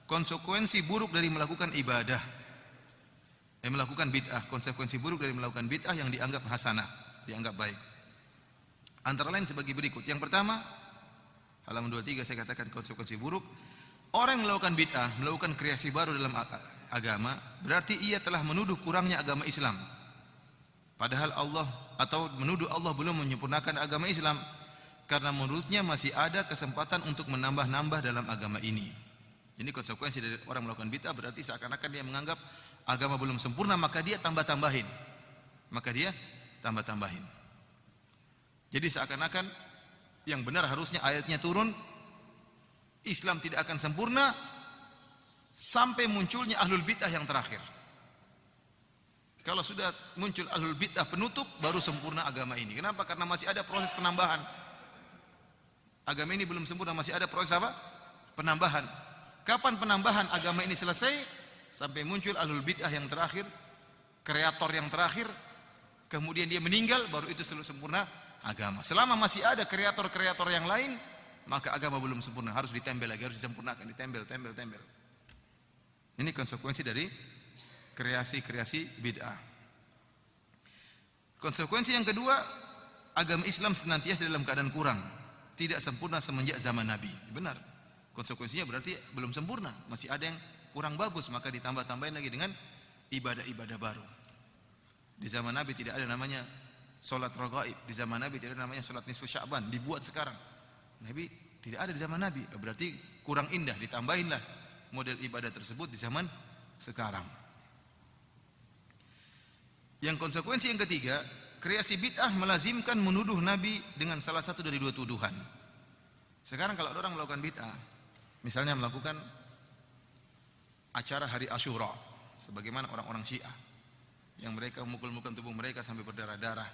konsekuensi buruk dari melakukan ibadah, melakukan bid'ah, konsekuensi buruk dari melakukan bid'ah yang dianggap hasanah, dianggap baik. Antara lain sebagai berikut. Yang pertama, halaman 23 saya katakan konsekuensi buruk. Orang yang melakukan bid'ah, melakukan kreasi baru dalam agama, berarti ia telah menuduh kurangnya agama Islam. Padahal Allah, atau menuduh Allah belum menyempurnakan agama Islam, karena menurutnya masih ada kesempatan untuk menambah-nambah dalam agama ini. Ini konsekuensi dari orang melakukan bid'ah, berarti seakan-akan dia menganggap agama belum sempurna, maka dia tambah-tambahin. Jadi seakan-akan yang benar harusnya ayatnya turun, Islam tidak akan sempurna sampai munculnya ahlul bid'ah yang terakhir. Kalau sudah muncul ahlul bid'ah penutup, baru sempurna agama ini. Kenapa? Karena masih ada proses penambahan. Agama ini belum sempurna, masih ada proses apa? Penambahan. Kapan penambahan agama ini selesai? Sampai muncul ahlul bid'ah yang terakhir, kreator yang terakhir, kemudian dia meninggal, baru itu sempurna agama. Selama masih ada kreator-kreator yang lain, maka agama belum sempurna, harus ditempel lagi, harus disempurnakan, ditempel. Ini konsekuensi dari kreasi-kreasi bid'ah. Konsekuensi yang kedua, agama Islam senantiasa dalam keadaan kurang, tidak sempurna semenjak zaman Nabi. Benar. Konsekuensinya berarti belum sempurna, masih ada yang kurang bagus, maka ditambah-tambahin lagi dengan ibadah-ibadah baru. Di zaman Nabi tidak ada namanya salat raghaib, di zaman Nabi tidak ada namanya salat nisfu Sya'ban, dibuat sekarang. Nabi tidak ada di zaman Nabi, berarti kurang indah, ditambahinlah model ibadah tersebut di zaman sekarang. Yang konsekuensi yang ketiga, kreasi bid'ah melazimkan menuduh Nabi dengan salah satu dari dua tuduhan. Sekarang kalau ada orang melakukan bid'ah, misalnya melakukan acara hari Asyura, sebagaimana orang-orang Syiah yang mereka memukul-mukul tubuh mereka sampai berdarah-darah.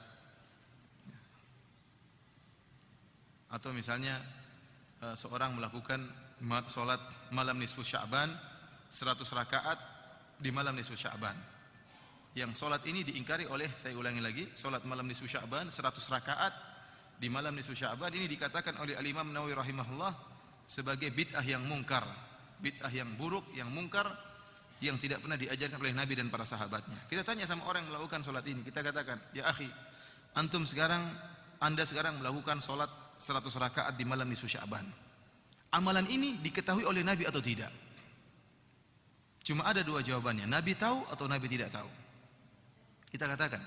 Atau misalnya seorang melakukan salat malam nisfu Sya'ban 100 rakaat di malam nisfu Sya'ban. Yang salat ini diingkari oleh, saya ulangi lagi, salat malam nisfu Sya'ban 100 rakaat di malam nisfu Sya'ban ini dikatakan oleh Al-Imam Nawawi rahimahullah sebagai bid'ah yang mungkar, bid'ah yang buruk, yang mungkar, yang tidak pernah diajarkan oleh Nabi dan para sahabatnya. Kita tanya sama orang yang melakukan salat ini, kita katakan, ya akhi, anda sekarang melakukan salat 100 rakaat di malam nisfu Sya'ban. Amalan ini diketahui oleh Nabi atau tidak? Cuma ada dua jawabannya, Nabi tahu atau Nabi tidak tahu. Kita katakan,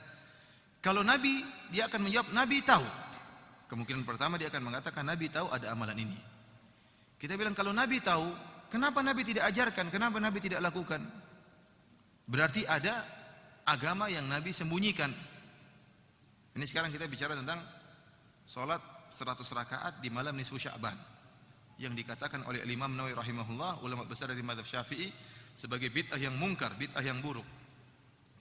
kalau Nabi, dia akan menjawab Nabi tahu. Kemungkinan pertama dia akan mengatakan Nabi tahu ada amalan ini. Kita bilang kalau Nabi tahu, kenapa Nabi tidak ajarkan? Kenapa Nabi tidak lakukan? Berarti ada agama yang Nabi sembunyikan. Ini sekarang kita bicara tentang salat 100 rakaat di malam nisfu Sya'ban yang dikatakan oleh Imam Nawawi rahimahullah, ulama besar dari mazhab Syafi'i, sebagai bid'ah yang mungkar, bid'ah yang buruk.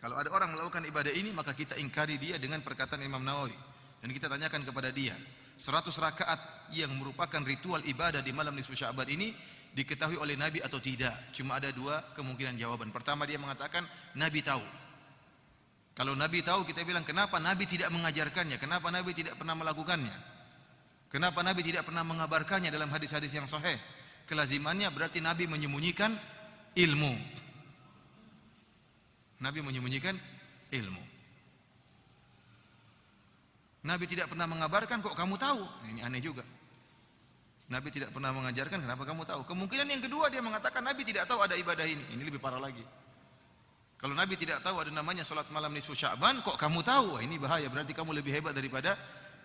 Kalau ada orang melakukan ibadah ini, maka kita ingkari dia dengan perkataan Imam Nawawi dan kita tanyakan kepada dia, 100 rakaat yang merupakan ritual ibadah di malam nisfu Sya'ban ini diketahui oleh Nabi atau tidak? Cuma ada dua kemungkinan jawaban. Pertama, dia mengatakan Nabi tahu. Kalau Nabi tahu, kita bilang kenapa Nabi tidak mengajarkannya? Kenapa Nabi tidak pernah melakukannya? Kenapa Nabi tidak pernah mengabarkannya dalam hadis-hadis yang sahih? Kelazimannya berarti Nabi menyembunyikan ilmu. Nabi menyembunyikan ilmu. Nabi tidak pernah mengabarkan, kok kamu tahu? Ini aneh juga. Nabi tidak pernah mengajarkan, kenapa kamu tahu? Kemungkinan yang kedua, dia mengatakan Nabi tidak tahu ada ibadah ini. Ini lebih parah lagi. Kalau Nabi tidak tahu ada namanya salat malam nisfu Sya'ban, kok kamu tahu? Wah, ini bahaya, berarti kamu lebih hebat daripada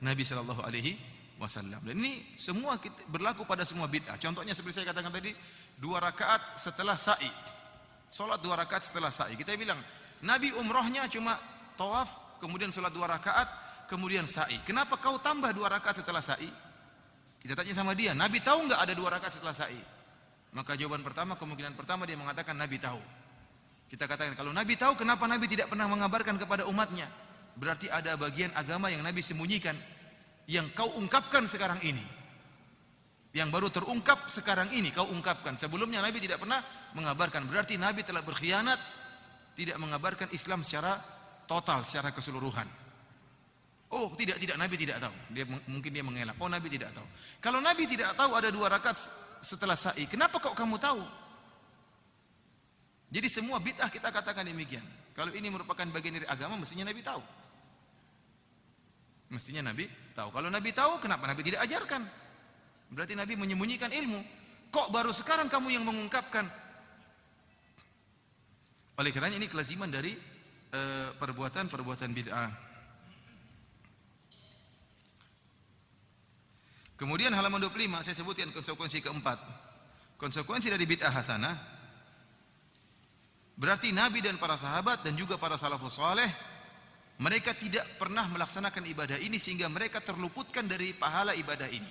Nabi sallallahu alaihi wasallam. Dan ini semua berlaku pada semua bid'ah. Contohnya seperti saya katakan tadi, 2 rakaat setelah sa'i. Salat 2 rakaat setelah sa'i. Kita bilang Nabi umrohnya cuma tawaf, kemudian salat 2 rakaat, kemudian sa'i. Kenapa kau tambah 2 rakaat setelah sa'i? Kita tanya sama dia, Nabi tahu enggak ada 2 rakaat setelah sa'i? Maka jawaban pertama, kemungkinan pertama dia mengatakan Nabi tahu. Kita katakan kalau Nabi tahu, kenapa Nabi tidak pernah mengabarkan kepada umatnya? Berarti ada bagian agama yang Nabi sembunyikan, yang kau ungkapkan sekarang ini, yang baru terungkap sekarang ini kau ungkapkan. Sebelumnya Nabi tidak pernah mengabarkan. Berarti Nabi telah berkhianat, tidak mengabarkan Islam secara total, secara keseluruhan. Oh tidak, Nabi tidak tahu. Mungkin dia mengelak. Oh Nabi tidak tahu. Kalau Nabi tidak tahu ada 2 rakaat setelah sa'i, kenapa kok kamu tahu? Jadi semua bid'ah kita katakan demikian. Kalau ini merupakan bagian dari agama, mestinya Nabi tahu. Mestinya Nabi tahu. Kalau Nabi tahu, kenapa Nabi tidak ajarkan? Berarti Nabi menyembunyikan ilmu. Kok baru sekarang kamu yang mengungkapkan? Oleh kerana ini kelaziman dari perbuatan-perbuatan bid'ah. Kemudian halaman 25 saya sebutkan konsekuensi keempat. Konsekuensi dari bid'ah hasanah, berarti Nabi dan para sahabat dan juga para salafus saleh, mereka tidak pernah melaksanakan ibadah ini sehingga mereka terluputkan dari pahala ibadah ini.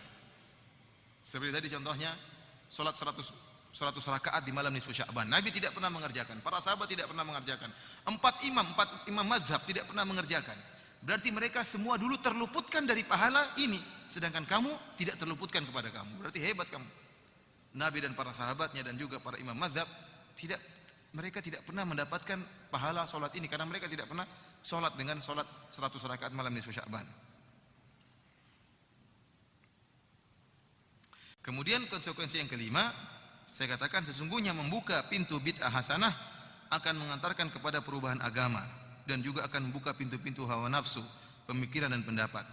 Seperti tadi contohnya, salat 100 rakaat di malam nisfu Sya'ban. Nabi tidak pernah mengerjakan, para sahabat tidak pernah mengerjakan. Empat imam mazhab tidak pernah mengerjakan. Berarti mereka semua dulu terluputkan dari pahala ini, sedangkan kamu tidak terluputkan kepada kamu. Berarti hebat kamu. Nabi dan para sahabatnya dan juga para imam mazhab mereka tidak pernah mendapatkan pahala solat ini karena mereka tidak pernah solat dengan solat 100 rakaat malam nisfu Sya'ban. Kemudian konsekuensi yang kelima, saya katakan sesungguhnya membuka pintu bid'ah hasanah akan mengantarkan kepada perubahan agama dan juga akan membuka pintu-pintu hawa nafsu, pemikiran dan pendapat.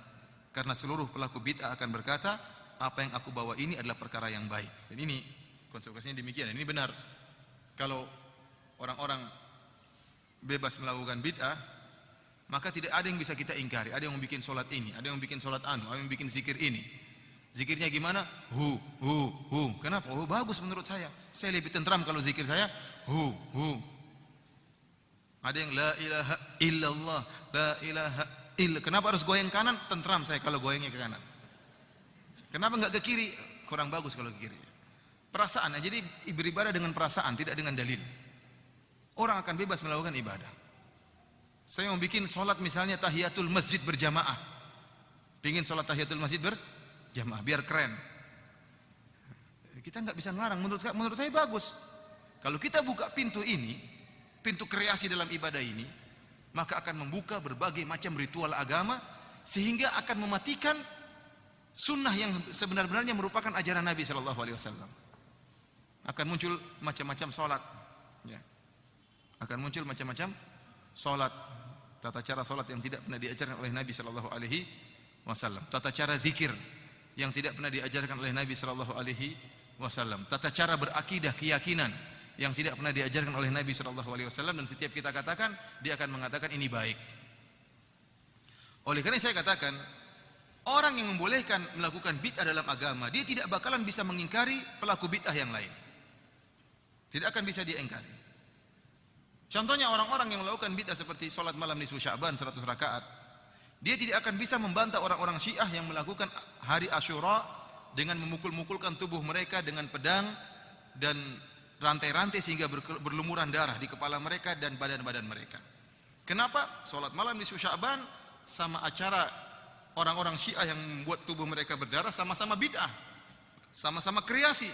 Karena seluruh pelaku bid'ah akan berkata, apa yang aku bawa ini adalah perkara yang baik. Dan ini konsekuensinya demikian. Ini benar. Kalau orang-orang bebas melakukan bid'ah, maka tidak ada yang bisa kita ingkari. Ada yang bikin solat ini, ada yang bikin solat anu, ada yang bikin zikir ini. Zikirnya gimana? Hu. Kenapa? Oh, bagus menurut saya. Saya lebih tentram kalau zikir saya hu. Ada yang la ilaha illallah, la ilaha illa. Kenapa harus goyang kanan? Tentram saya kalau goyangnya ke kanan. Kenapa enggak ke kiri? Kurang bagus kalau ke kiri. Perasaan. Jadi beribadah dengan perasaan, tidak dengan dalil. Orang akan bebas melakukan ibadah. Saya mau bikin solat misalnya tahiyatul masjid berjamaah. Pingin solat tahiyatul masjid berjamaah, biar keren. Kita nggak bisa ngelarang. Menurut saya bagus. Kalau kita buka pintu ini, pintu kreasi dalam ibadah ini, maka akan membuka berbagai macam ritual agama sehingga akan mematikan sunnah yang sebenar-benarnya merupakan ajaran Nabi Shallallahu Alaihi Wasallam. Akan muncul macam-macam solat, ya. Akan muncul macam-macam solat, tata cara solat yang tidak pernah diajarkan oleh Nabi Shallallahu Alaihi Wasallam, tata cara zikir yang tidak pernah diajarkan oleh Nabi Shallallahu Alaihi Wasallam, tata cara berakidah, keyakinan yang tidak pernah diajarkan oleh Nabi Shallallahu Alaihi Wasallam, dan setiap kita katakan, dia akan mengatakan ini baik. Oleh karena saya katakan, orang yang membolehkan melakukan bid'ah dalam agama, dia tidak bakalan bisa mengingkari pelaku bid'ah yang lain. Tidak akan bisa dia ingkari. Contohnya orang-orang yang melakukan bid'ah seperti solat malam nisfu Sya'ban 100 rakaat, dia tidak akan bisa membantah orang-orang Syiah yang melakukan hari Asyura dengan memukul-mukulkan tubuh mereka dengan pedang dan rantai-rantai sehingga berlumuran darah di kepala mereka dan badan-badan mereka. Kenapa? Solat malam nisfu Sya'ban sama acara orang-orang Syiah yang membuat tubuh mereka berdarah sama-sama bid'ah, sama-sama kreasi.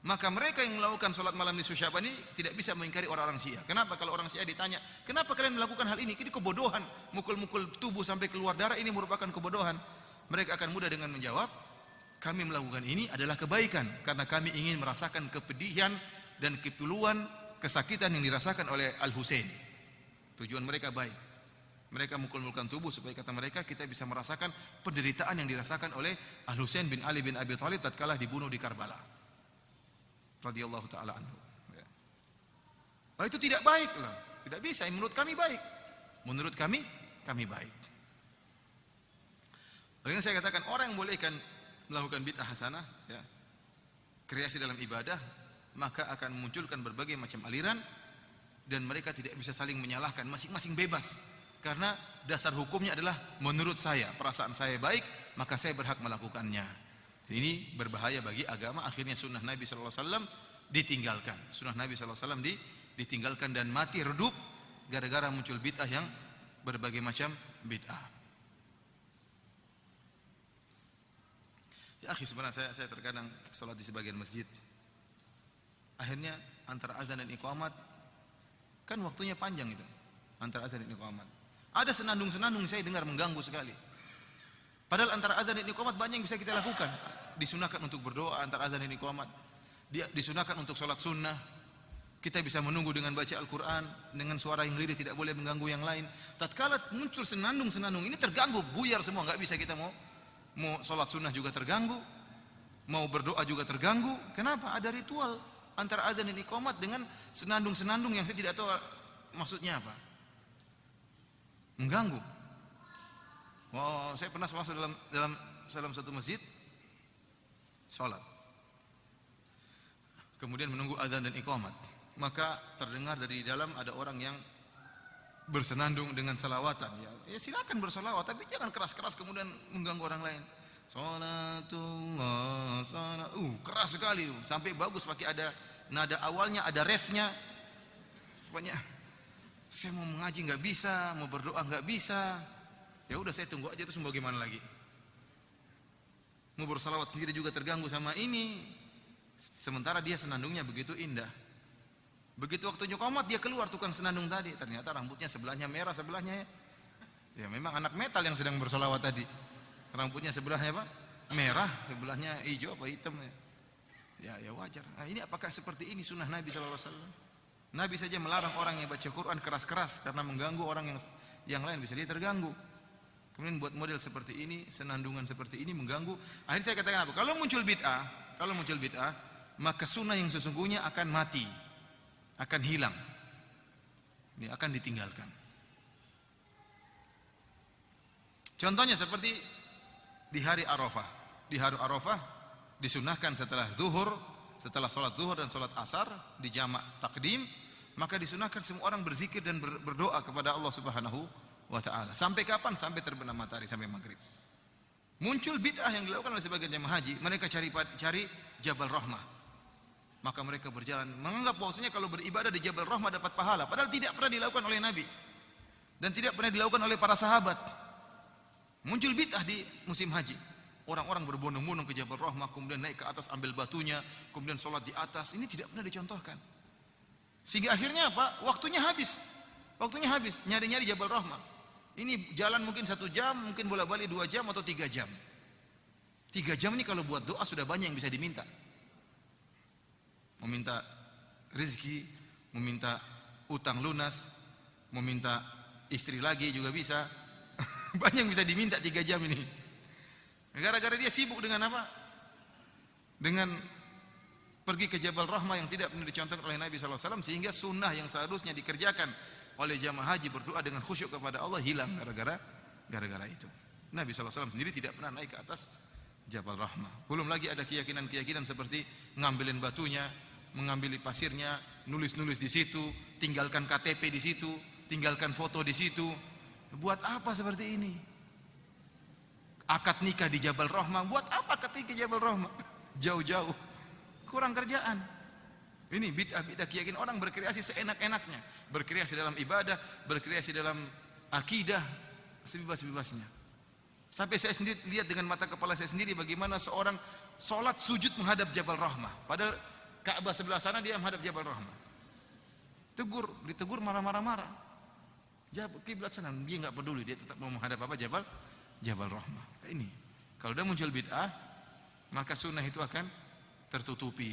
Maka mereka yang melakukan solat malam nisfu Sya'ban ini tidak bisa mengingkari orang-orang Syiah. Kenapa? Kalau orang Syiah ditanya, kenapa kalian melakukan hal ini? Ini kebodohan, mukul-mukul tubuh sampai keluar darah, ini merupakan kebodohan. Mereka akan mudah dengan menjawab, kami melakukan ini adalah kebaikan karena kami ingin merasakan kepedihan dan kepiluan, kesakitan yang dirasakan oleh Al-Husain. Tujuan mereka baik. Mereka mukul-mukulkan tubuh supaya kata mereka kita bisa merasakan penderitaan yang dirasakan oleh Al-Husain bin Ali bin Abi Thalib tatkala dibunuh di Karbala radhiyallahu taala anhu. Oh, itu tidak baik lah. Tidak bisa. Menurut kami baik. Menurut kami baik. Oleh saya katakan orang yang bolehkan melakukan bid'ah hasanah, ya, kreasi dalam ibadah, maka akan memunculkan berbagai macam aliran dan mereka tidak bisa saling menyalahkan, masing-masing bebas. Karena dasar hukumnya adalah menurut saya, perasaan saya baik, maka saya berhak melakukannya. Ini berbahaya bagi agama. Akhirnya sunnah Nabi sallallahu alaihi wasallam ditinggalkan. Sunnah Nabi sallallahu alaihi wasallam ditinggalkan dan mati redup gara-gara muncul bid'ah yang berbagai macam bid'ah. Ya akhi, sebenarnya saya terkadang salat di sebagian masjid. Akhirnya antara azan dan iqamat kan waktunya panjang itu. Antara azan dan iqamat. Ada senandung-senandung saya dengar mengganggu sekali. Padahal antara azan dan iqamat banyak yang bisa kita lakukan. Disunahkan untuk berdoa antara azan dan iqamat. Disunahkan untuk sholat sunnah. Kita bisa menunggu dengan baca Al-Quran, dengan suara yang lirih, tidak boleh mengganggu yang lain. Tatkala muncul senandung-senandung ini terganggu, buyar semua, nggak bisa kita mau sholat sunnah juga terganggu, mau berdoa juga terganggu. Kenapa? Ada ritual antara adzan dan iqamat dengan senandung-senandung yang saya tidak tahu maksudnya apa. Mengganggu. Saya pernah masuk dalam satu masjid, sholat. Kemudian menunggu adzan dan iqamat. Maka terdengar dari dalam ada orang yang bersenandung dengan salawatan. Ya silakan bersalawat, tapi jangan keras-keras kemudian mengganggu orang lain. Salatullah, salat. Keras sekali, sampai bagus pakai ada nada awalnya, ada refnya. Pokoknya saya mau mengaji nggak bisa, mau berdoa nggak bisa. Ya udah saya tunggu aja, terus mau gimana lagi? Mau bersalawat sendiri juga terganggu sama ini. Sementara dia senandungnya begitu indah. Begitu waktunya qomat dia keluar tukang senandung tadi, ternyata rambutnya sebelahnya merah sebelahnya ya. Ya memang anak metal yang sedang bersolawat tadi. Rambutnya sebelahnya apa? Merah, sebelahnya hijau apa hitam ya. Ya wajar. Nah, ini apakah seperti ini sunnah Nabi sallallahu alaihi wasallam? Nabi saja melarang orang yang baca Quran keras-keras karena mengganggu orang yang lain, bisa dia terganggu. Kemudian buat model seperti ini, senandungan seperti ini mengganggu. Akhirnya saya katakan apa? Kalau muncul bid'ah, maka sunnah yang sesungguhnya akan mati, akan hilang, ini akan ditinggalkan. Contohnya seperti di hari Arafah. Di hari Arafah disunahkan setelah sholat zuhur dan sholat asar di jamak takdim, maka disunahkan semua orang berzikir dan berdoa kepada Allah Subhanahu wa ta'ala. Sampai kapan? Sampai terbenam matahari, sampai maghrib. Muncul bid'ah yang dilakukan oleh sebagian jemaah haji, mereka cari Jabal Rahmah. Maka mereka berjalan menganggap bahwasanya kalau beribadah di Jabal Rahmah dapat pahala, padahal tidak pernah dilakukan oleh Nabi dan tidak pernah dilakukan oleh para sahabat. Muncul bid'ah di musim haji. Orang-orang berbondong-bondong ke Jabal Rahmah, kemudian naik ke atas ambil batunya, kemudian sholat di atas. Ini tidak pernah dicontohkan. Sehingga akhirnya apa? Waktunya habis. Nyari-nyari Jabal Rahmah. Ini jalan mungkin 1 jam, mungkin bolak-balik 2 jam atau 3 jam. 3 jam ini kalau buat doa sudah banyak yang bisa diminta. Meminta rezeki, meminta utang lunas, meminta istri lagi juga bisa. Banyak yang bisa diminta 3 jam ini. Gara-gara dia sibuk dengan apa? Dengan pergi ke Jabal Rahmah yang tidak pernah dicontohkan oleh Nabi SAW, sehingga sunnah yang seharusnya dikerjakan oleh jamaah haji berdoa dengan khusyuk kepada Allah hilang gara-gara itu. Nabi SAW sendiri tidak pernah naik ke atas Jabal Rahmah. Belum lagi ada keyakinan-keyakinan seperti ngambilin batunya, mengambil pasirnya, nulis-nulis di situ, tinggalkan KTP di situ, tinggalkan foto di situ. Buat apa seperti ini? Akad nikah di Jabal Rahmah, buat apa akad nikah di Jabal Rahmah? Jauh-jauh, kurang kerjaan. Ini bid'ah keyakinan orang berkreasi seenak-enaknya, berkreasi dalam ibadah, berkreasi dalam akidah, sebebas-bebasnya. Sampai saya sendiri lihat dengan mata kepala saya sendiri bagaimana seorang sholat sujud menghadap Jabal Rahmah, padahal Ka'bah sebelah sana dia menghadap Jabal Rahmah. Ditegur marah-marah. Kiblat sana, dia nggak peduli, dia tetap mau menghadap apa? Jabal Rahmah. Ini kalau udah muncul bid'ah, maka sunnah itu akan tertutupi,